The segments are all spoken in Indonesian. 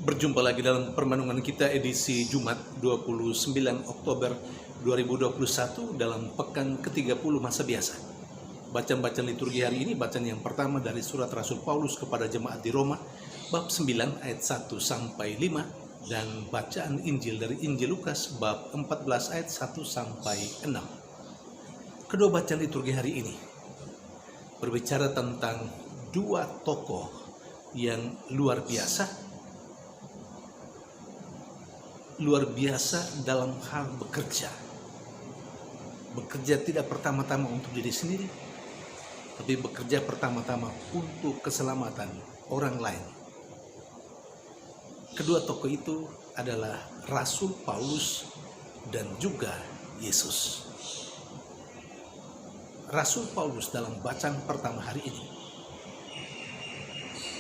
Berjumpa lagi dalam permenungan kita edisi Jumat 29 Oktober 2021 dalam pekan ke-30 masa biasa. Bacaan-bacaan liturgi hari ini, bacaan yang pertama dari surat Rasul Paulus kepada jemaat di Roma, bab 9 ayat 1 sampai 5, dan bacaan Injil dari Injil Lukas bab 14 ayat 1 sampai 6. Kedua bacaan liturgi hari ini berbicara tentang dua tokoh yang luar biasa dalam hal bekerja. Bekerja tidak pertama-tama untuk diri sendiri, tapi bekerja pertama-tama untuk keselamatan orang lain. Kedua tokoh itu adalah Rasul Paulus dan juga Yesus. Rasul Paulus dalam bacaan pertama hari ini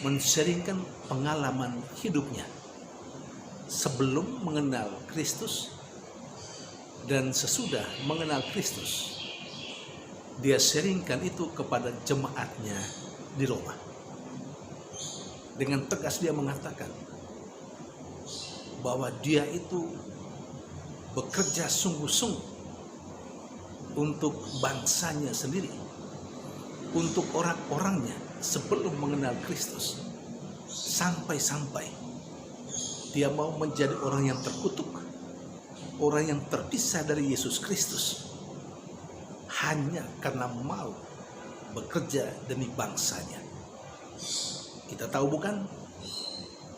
men-sharingkan pengalaman hidupnya sebelum mengenal Kristus dan sesudah mengenal Kristus. Dia sharingkan itu kepada jemaatnya di Roma. Dengan tegas dia mengatakan bahwa dia itu bekerja sungguh-sungguh untuk bangsanya sendiri, untuk orang-orangnya sebelum mengenal Kristus. Sampai-sampai dia mau menjadi orang yang terkutuk, orang yang terpisah dari Yesus Kristus, hanya karena mau bekerja demi bangsanya. Kita tahu bukan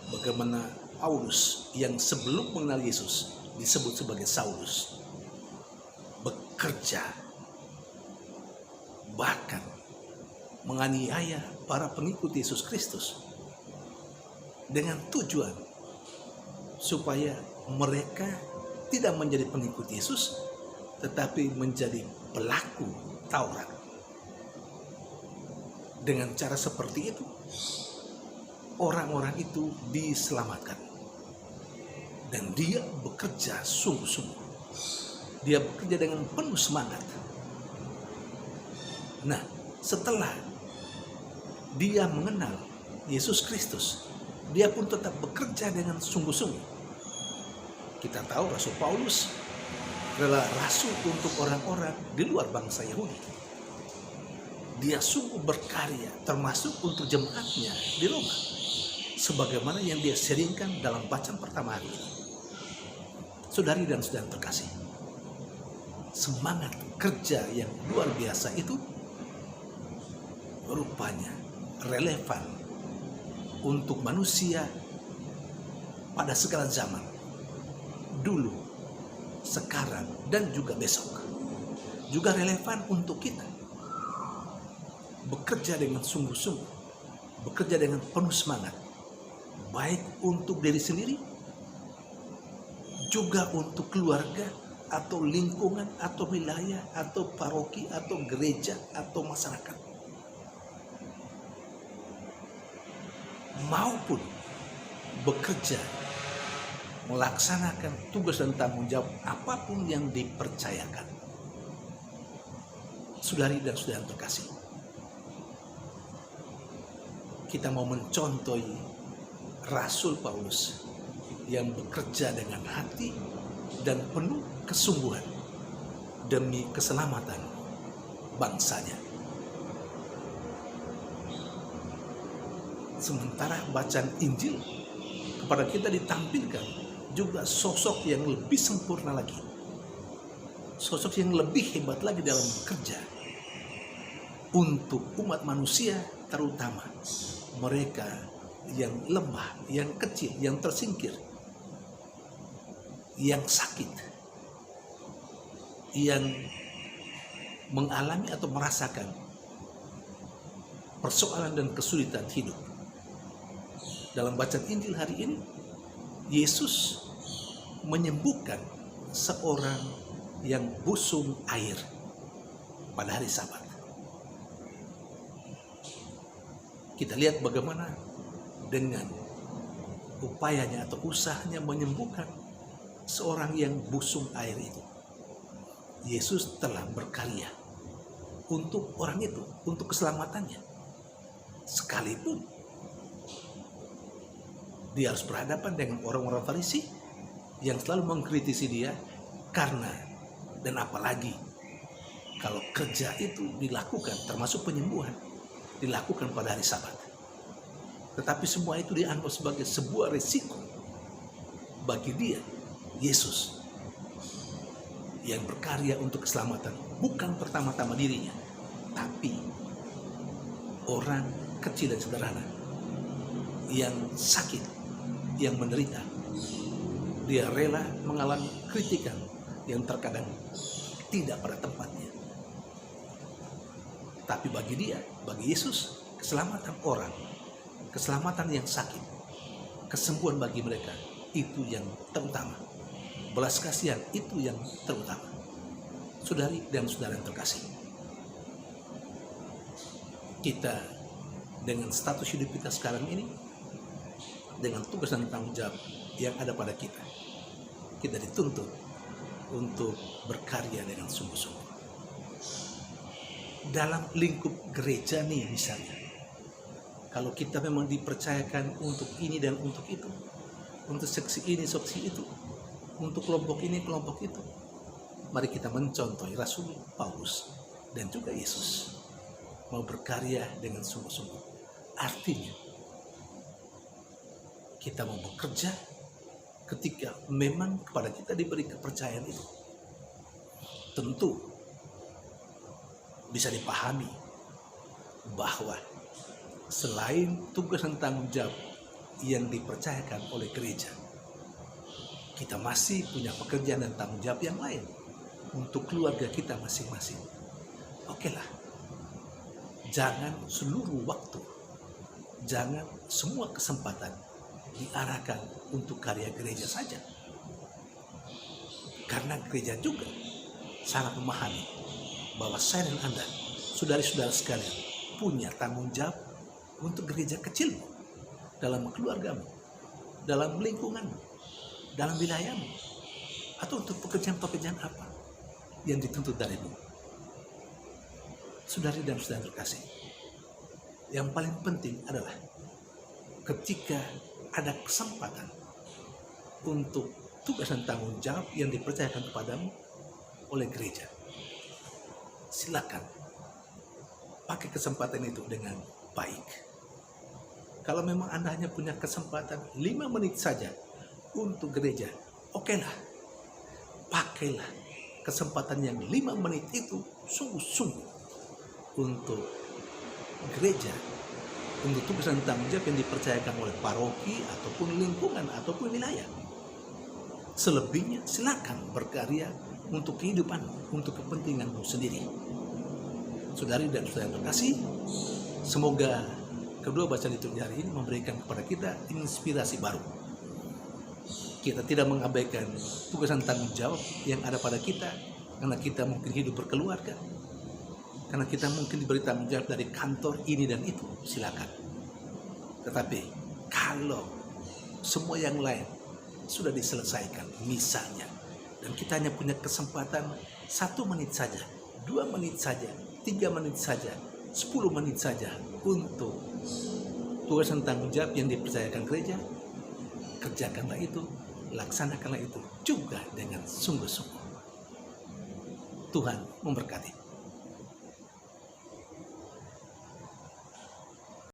bagaimana Paulus yang sebelum mengenal Yesus disebut sebagai Saulus, bekerja bahkan menganiaya para pengikut Yesus Kristus dengan tujuan supaya mereka tidak menjadi pengikut Yesus, tetapi menjadi pelaku Taurat. Dengan cara seperti itu, orang-orang itu diselamatkan. Dan dia bekerja sungguh-sungguh. Dia bekerja dengan penuh semangat. Nah, setelah dia mengenal Yesus Kristus, dia pun tetap bekerja dengan sungguh-sungguh. Kita tahu Rasul Paulus adalah rasul untuk orang-orang di luar bangsa Yahudi. Dia sungguh berkarya termasuk untuk jemaatnya di Roma, sebagaimana yang dia sharingkan dalam bacaan pertama hari ini. Saudari dan saudara terkasih, semangat kerja yang luar biasa itu rupanya relevan untuk manusia pada segala zaman, dulu, sekarang, dan juga besok. Juga relevan untuk kita. Bekerja dengan sungguh-sungguh, bekerja dengan penuh semangat, baik untuk diri sendiri, juga untuk keluarga, atau lingkungan, atau wilayah, atau paroki, atau gereja, atau masyarakat. Maupun bekerja, melaksanakan tugas dan tanggung jawab apapun yang dipercayakan. Saudari dan saudara terkasih, kita mau mencontohi Rasul Paulus yang bekerja dengan hati dan penuh kesungguhan demi keselamatan bangsanya. Sementara bacaan Injil kepada kita ditampilkan juga sosok yang lebih sempurna lagi, sosok yang lebih hebat lagi dalam bekerja untuk umat manusia, terutama mereka yang lemah, yang kecil, yang tersingkir, yang sakit, yang mengalami atau merasakan persoalan dan kesulitan hidup. Dalam bacaan Injil hari ini, Yesus menyembuhkan seorang yang busung air pada hari Sabat. Kita lihat bagaimana dengan upayanya atau usahanya menyembuhkan seorang yang busung air itu, Yesus telah berkarya untuk orang itu, untuk keselamatannya. Sekalipun Dia harus berhadapan dengan orang-orang Farisi yang selalu mengkritisi dia karena dan apalagi kalau kerja itu dilakukan, termasuk penyembuhan, dilakukan pada hari Sabat. Tetapi semua itu dianggap sebagai sebuah resiko bagi dia, Yesus, yang berkarya untuk keselamatan, bukan pertama-tama dirinya, tapi orang kecil dan sederhana yang sakit, yang menderita. Dia rela mengalami kritikan yang terkadang tidak pada tempatnya. Tapi bagi dia, bagi Yesus, keselamatan orang, keselamatan yang sakit, kesembuhan bagi mereka, itu yang terutama. Belas kasihan itu yang terutama. Saudari dan saudara yang terkasih, kita dengan status hidup kita sekarang ini, dengan tugas dan tanggung jawab yang ada pada kita, kita dituntut untuk berkarya dengan sungguh-sungguh. Dalam lingkup gereja nih misalnya, kalau kita memang dipercayakan untuk ini dan untuk itu, untuk seksi ini, seksi itu, untuk kelompok ini, kelompok itu, mari kita mencontohi Rasul Paulus dan juga Yesus, mau berkarya dengan sungguh-sungguh. Artinya, kita mau bekerja ketika memang kepada kita diberi kepercayaan itu. Tentu bisa dipahami bahwa selain tugas dan tanggung jawab yang dipercayakan oleh gereja, kita masih punya pekerjaan dan tanggung jawab yang lain untuk keluarga kita masing-masing. Oke lah, jangan seluruh waktu, jangan semua kesempatan diarahkan untuk karya gereja saja. Karena gereja juga sangat memahami bahwa saya dan Anda, saudari-saudara sekalian, punya tanggung jawab untuk gereja kecilmu, dalam keluargamu, dalam lingkunganmu, dalam wilayahmu, atau untuk pekerjaan-pekerjaan apa yang dituntut darimu. Saudari dan saudara terkasih, yang paling penting adalah ketika ada kesempatan untuk tugas dan tanggung jawab yang dipercayakan kepadamu oleh gereja, silakan pakai kesempatan itu dengan baik. Kalau memang Anda hanya punya kesempatan 5 menit saja untuk gereja, okelah, pakailah kesempatan yang 5 menit itu sungguh-sungguh untuk gereja, untuk tugas dan tanggung jawab yang dipercayakan oleh paroki ataupun lingkungan ataupun wilayah. Selebihnya silakan berkarya untuk kehidupanmu, untuk kepentinganmu sendiri. Saudari dan saudara terkasih, semoga kedua bacaan liturgi hari ini memberikan kepada kita inspirasi baru. Kita tidak mengabaikan tugas dan tanggung jawab yang ada pada kita, karena kita mungkin hidup berkeluarga, karena kita mungkin diberi tanggung jawab dari kantor ini dan itu, silakan. Tetapi kalau semua yang lain sudah diselesaikan misalnya, dan kita hanya punya kesempatan 1 menit saja, 2 menit saja, 3 menit saja, 10 menit saja untuk tugas dan tanggung jawab yang dipercayakan gereja, kerjakanlah itu, laksanakanlah itu juga dengan sungguh-sungguh. Tuhan memberkati.